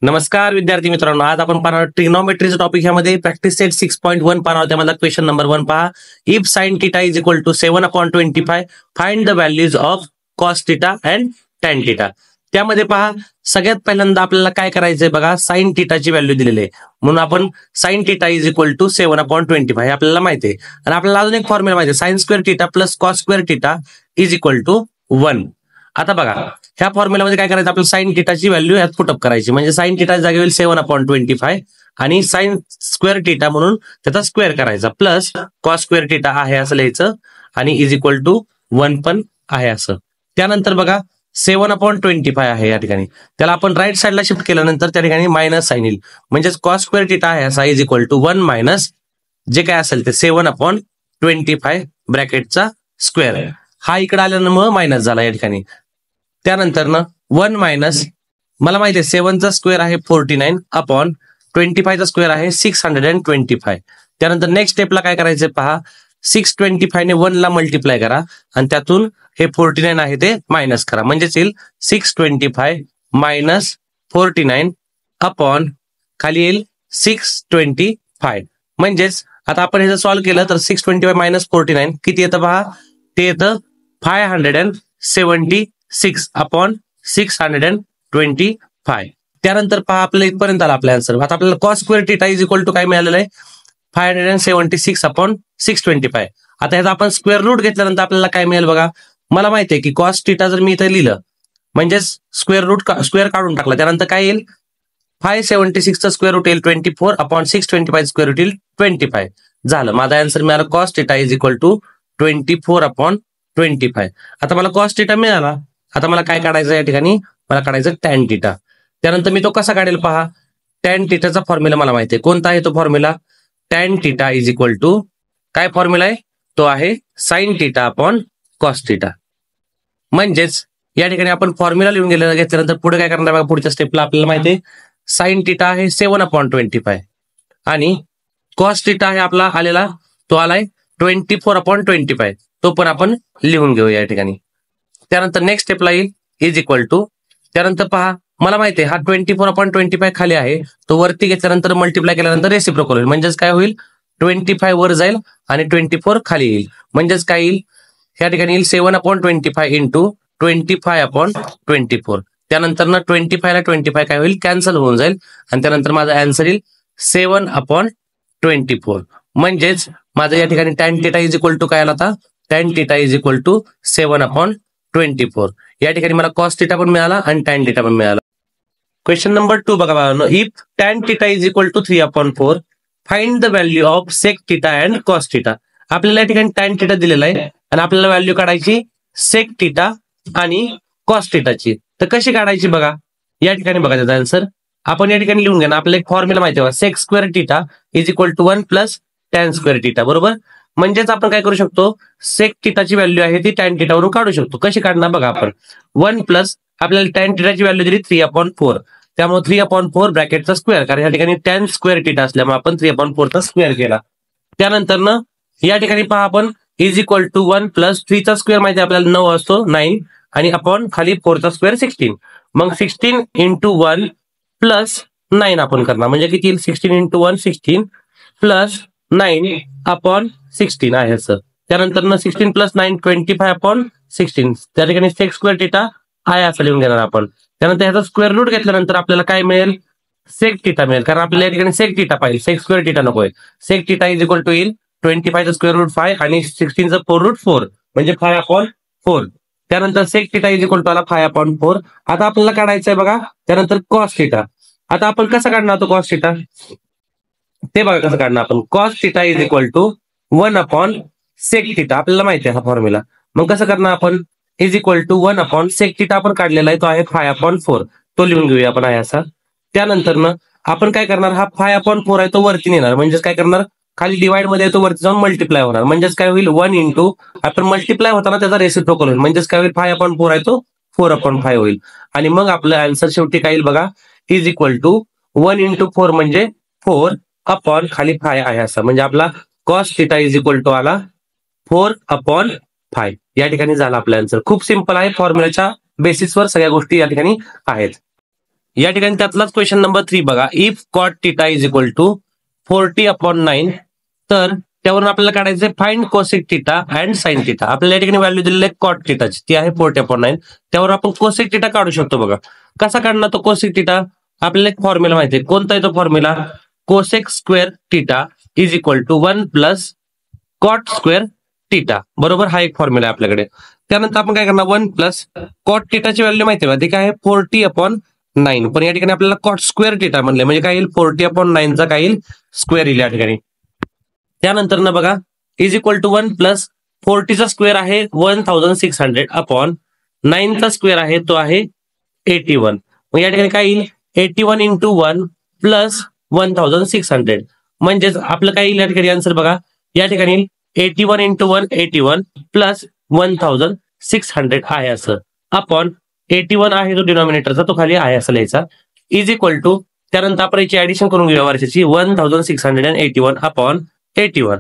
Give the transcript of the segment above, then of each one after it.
नमस्कार विद्यार्थी मित्रांनो, आज आपण पाहणार ट्रिग्नोमेट्रीचा टॉपिक यामध्ये प्रॅक्टिस सेट 6.1 पाहणार. त्यामध्ये क्वेश्चन नंबर 1 पहा. If sine theta is equal to 7/25 find the values of cos theta and tan theta. त्यामध्ये पहा, सगळ्यात पहिल्यांदा आपल्याला काय करायचंय बघा, साइन थिटाची व्हॅल्यू दिलेली आहे म्हणून आपण sine theta is equal to 7/25 हे आपल्याला माहिती आहे. आणि आपल्याला अजून एक फॉर्म्युला माहिती आहे, sine square theta plus cos square theta is equal to 1. आता बघा, ह्या फॉर्म्युलामध्ये काय करायचं, आपल्याला साइन थिटाची व्हॅल्यू यात पुटअप करायची. म्हणजे साइन थिटा जागी होईल 7/25 आणि साइन स्क्वेअर थिटा म्हणून त्याचा स्क्वेअर करायचा प्लस कॉस स्क्वेअर थिटा आहे असं लिहायचं आणि इज इक्वल टू 1 पण आहे असं. त्यानंतर बघा 7/25 आहे या ठिकाणी, त्याला आपण राईट साईडला शिफ्ट केल्यानंतर त्या ठिकाणी मायनस साइन येईल. म्हणजेच कॉस स्क्वेअर थिटा आहे असा इज इक्वल टू 1 मायनस जे काय असेल ते 7/25 ब्रॅकेटचा स्क्वेअर. हा इकडे आल्यामुळे मायनस झाला या ठिकाणी. त्यानंतर ना 1 मायनस मला माहिती आहे 7चा स्क्वेअर आहे 49 अपॉन 25चा स्क्वेअर आहे 625. त्यानंतर नेक्स्ट स्टेपला काय करायचं पहा, 625 ने 1 ला मल्टिप्लाय करा आणि त्यातून हे 49 आहे ते मायनस करा. म्हणजेच येईल 625 मायनस 49 अपॉन खाली येईल 625. म्हणजेच आता आपण हे जर सॉल्व्ह केलं तर 625 मायनस 49 किती येतं पहा, ते येतं 576 अपॉन 625. त्यानंतर पहा आपल्या इथपर्यंत आला आपला आन्सर. आता आपल्याला cos square theta is equal to काय मिळालेलं आहे, 576 अपॉन 625. आता ह्याचा आपण स्क्वेअर रूट घेतल्यानंतर आपल्याला काय मिळेल बघा, मला माहिती आहे की कॉस थिटा जर मी इथे लिहिलं म्हणजेच स्क्वेअर काढून टाकला त्यानंतर काय येईल, 576 चा स्क्वेअर रूट येईल 24 अपॉन 625 स्क्वेअर रूट येईल 25. झालं, माझा आन्सर मिळाला cos theta is equal to 24/25. आता मला कॉस थिटा मिळाला. आता मला काय काढायचं या ठिकाणी, मला काढायचं टॅन थिटा. त्यानंतर मी तो कसा काढेल पहा, टॅन थिटाचा फॉर्म्युला मला माहिती आहे. कोणता आहे तो formula, tan theta is equal to काय फॉर्म्युला आहे, तो आहे sine theta upon cos theta. म्हणजेच या ठिकाणी आपण फॉर्म्युला लिहून घेतल्यानंतर पुढे काय करणार बघा, पुढच्या स्टेपला आपल्याला माहिती आहे साइन थिटा आहे 7/25 आणि कॉस थिटा आहे आपला आलेला, तो आलाय 24/25. तो पण आपण लिहून घेऊया या ठिकाणी. त्यानंतर नेक्स्ट स्टेपला येईल इज इक्वल टू. त्यानंतर पहा मला माहिती आहे हा 24/25 खाली आहे, तो वरती घेतल्यानंतर मल्टिप्लाय केल्यानंतर रेसिप्रोकल होईल. म्हणजेच काय होईल, 25 वर जाईल आणि 24 खाली येईल. म्हणजेच काय येईल, या ठिकाणी येईल 7/25 इंटू 25/24. त्यानंतर ना 25 ला 25 काय होईल, कॅन्सल होऊन जाईल आणि त्यानंतर माझा आन्सर येईल 7/24. म्हणजेच माझं या ठिकाणी tan theta is equal to काय आला, आता tan theta is equal to 7/24. या ठिकाणी मला कॉस थिटा पण मिळाला आणि टॅन थिटा पण मिळाला. क्वेश्चन नंबर 2 बघा बाळांनो, if tan theta is equal to 3/4 find the value of sec theta and cos theta. आपल्याला या ठिकाणी टॅन थिटा दिलेला आहे आणि आपल्याला व्हॅल्यू काढायची सेक थिटा आणि कॉस थिटाची. तर कशी काढायची बघा, या ठिकाणी बघा त्याचा आन्सर आपण या ठिकाणी लिहून घ्या ना. आपल्याला एक फॉर्म्युला माहिती आहे, sec square theta is equal to 1 plus tan square theta, बरोबर. म्हणजेच आपण काय करू शकतो, सेक थिटाची व्हॅल्यू आहे ती टॅन थिटावरून काढू शकतो. कशी काढणार बघा, आपण 1 प्लस आपल्याला टॅन थिटाची व्हॅल्यू दिली 3/4, त्यामुळे 3/4 ब्रॅकेटचा स्क्वेअर, कारण या ठिकाणी टॅन स्क्वेअर थिटा असल्यामुळे आपण 3/4 चा स्क्वेअर केला. त्यानंतर ना या ठिकाणी पहा आपण इज इक्वल टू 1 प्लस 3 चा स्क्वेअर माहिती आपल्याला 9 असतो 9 आणि अपॉन खाली 4 चा स्क्वेअर 16. मग 16 इंटू 1 प्लस 9 आपण करणार, म्हणजे किती येईल 16 इंटू 1 16 प्लस 9 अपॉन 16 आहे असं. त्यानंतर ना 16 प्लस 9 25/16. त्या ठिकाणी सेक स्क्वेअर थिटा आहे असं लिहून घेणार आपण. त्यानंतर ह्याचा स्क्वेअर रूट घेतल्यानंतर आपल्याला काय मिळेल, सेक थिटा मिळेल, कारण आपल्याला या ठिकाणी सेक थिटा पाहिजे, सेक स्क्वेअर थिटा नकोय. Sec theta is equal to येईल 25 चा स्क्वेअर रूट 5 आणि 16 चा 4 रूट 4 म्हणजे 5/4. त्यानंतर sec theta is equal to आला 5/4. आता आपल्याला काढायचं आहे बघा त्यानंतर कॉस थिटा. आता आपण कसं काढणार तो कॉस थिटा, ते बघा कसं काढणार आपण. Cos theta is equal to 1 sec theta, आपल्याला माहिती आहे हा फॉर्म्युला. मग कसं करणार आपण, is equal to 1 sec theta आपण काढलेला आहे, तो आहे 5/4. तो लिहून घेऊया आपण आहे असा. त्यानंतर ना आपण काय करणार, हा 5/4 आहे तो वरती नेणार. म्हणजेच काय करणार, खाली डिवाइड मध्ये तो वरती जाऊन मल्टिप्लाय होणार. म्हणजेच काय होईल 1 इंटू आपण मल्टिप्लाय होताना त्याचा रेसिप्रोकल होईल. म्हणजेच काय होईल 5/4 आहे तो 4/5 होईल. आणि मग आपलं आन्सर शेवटी काय येईल बघा, इज इक्वल टू 1 इंटू 4 म्हणजे 4 अपॉन खाली 5 आहे असं. म्हणजे आपला cos theta is equal to आला 4/5. या ठिकाणी झाला आपला आन्सर. खूप सिंपल आहे, फॉर्म्युलाच्या बेसिसवर सगळ्या गोष्टी या ठिकाणी आहेत. या ठिकाणी त्यातलाच क्वेश्चन नंबर 3 बघा. If cot theta is equal to 40/9, तर त्यावरून आपल्याला काढायचं find cosec theta and sine theta. आपल्याला या ठिकाणी व्हॅल्यू दिलेली आहे कॉट थिटाची, ती आहे 40/9. त्यावर आपण कोसेक थिटा काढू शकतो बघा. कसा काढणार तो कोसेक थिटा? आपल्याला एक फॉर्म्युला माहिती आहे. कोणता आहे तो formula? Cosec square theta is equal to 1 plus cot square theta. बरोबर, हा एक फॉर्म्युला आहे आपल्याकडे. त्यानंतर आपण काय करणार? 1 प्लस कॉट थिटाची व्हॅल्यू माहिती आहे, ते काय आहे? 40/9. पण या ठिकाणी आपल्याला कॉट स्क्वेअर थिटा म्हणले म्हणजे काय येईल? 40/9 काय येईल? स्क्वेअर येईल या ठिकाणी. त्यानंतर ना बघा, इज इक्वल टू 1 प्लस 40चा स्क्वेअर आहे 1600 अपॉन 9चा स्क्वेअर आहे तो आहे 81. मग या ठिकाणी काय येईल? 81 इंटू 1 प्लस 1600. म्हणजेच आपलं काय येईल या ठिकाणी आन्सर बघा. या ठिकाणी 81 इंटू 1 81 प्लस 1600 आहे असं, अपॉन 81 आहे जो डिनॉमिनेटरचा तो खाली आहे असं लिहायचा. इज इक्वल टू त्यानंतर आपण याची ऍडिशन करून घेऊया वर्षाची. 1681 अपॉन 81.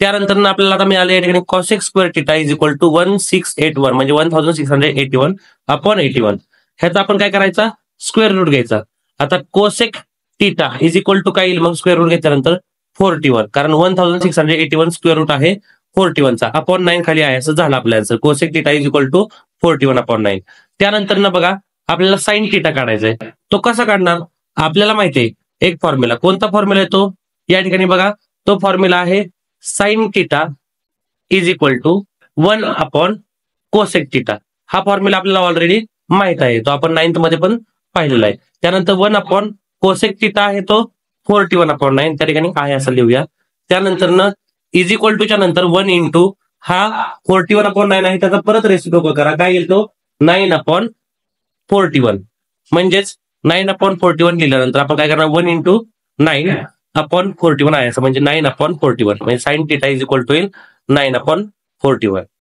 त्यानंतर आपल्याला आता मिळाले या ठिकाणी cosec square theta is equal to 1681 म्हणजे 1681 अपॉन 81. ह्याचा आपण काय करायचा? स्क्वेअर रूट घ्यायचा. आता cosec theta is equal to काय येईल मग स्क्वेअर रूट घेतल्यानंतर? 41, कारण 1681 स्क्वेअर रूट आहे 41चा, अपॉन 9 खाली आहे असं झालं आपल्या answer. Cosec theta is equal to 41/9. त्यानंतर ना बघा, आपल्याला साइन थिटा काढायचा आहे. तो कसा काढणार? आपल्याला माहिती आहे एक फॉर्म्युला. कोणता फॉर्म्युला आहे तो? या ठिकाणी बघा, तो फॉर्म्युला आहे sine theta is equal to 1 upon cosec theta. हा फॉर्म्युला आपल्याला ऑलरेडी माहित आहे, तो आपण 9th मध्ये पण पाहिलेला आहे. त्यानंतर 1 अपॉन कोसेक थिटा आहे तो 41/9 त्या ठिकाणी आहे असं लिहूया. त्यानंतर ना इज इक्वल टूच्या नंतर 1 इंटू हा 41/9 आहे त्याचा परत रेसिप्रोकल करा. काय येईल तो? 9/41. म्हणजेच 9/41 लिहिल्यानंतर आपण काय करणार? 1 इंटू 9/41 आहे असं, म्हणजे 9/41 म्हणजे sine theta is equal to 9/41.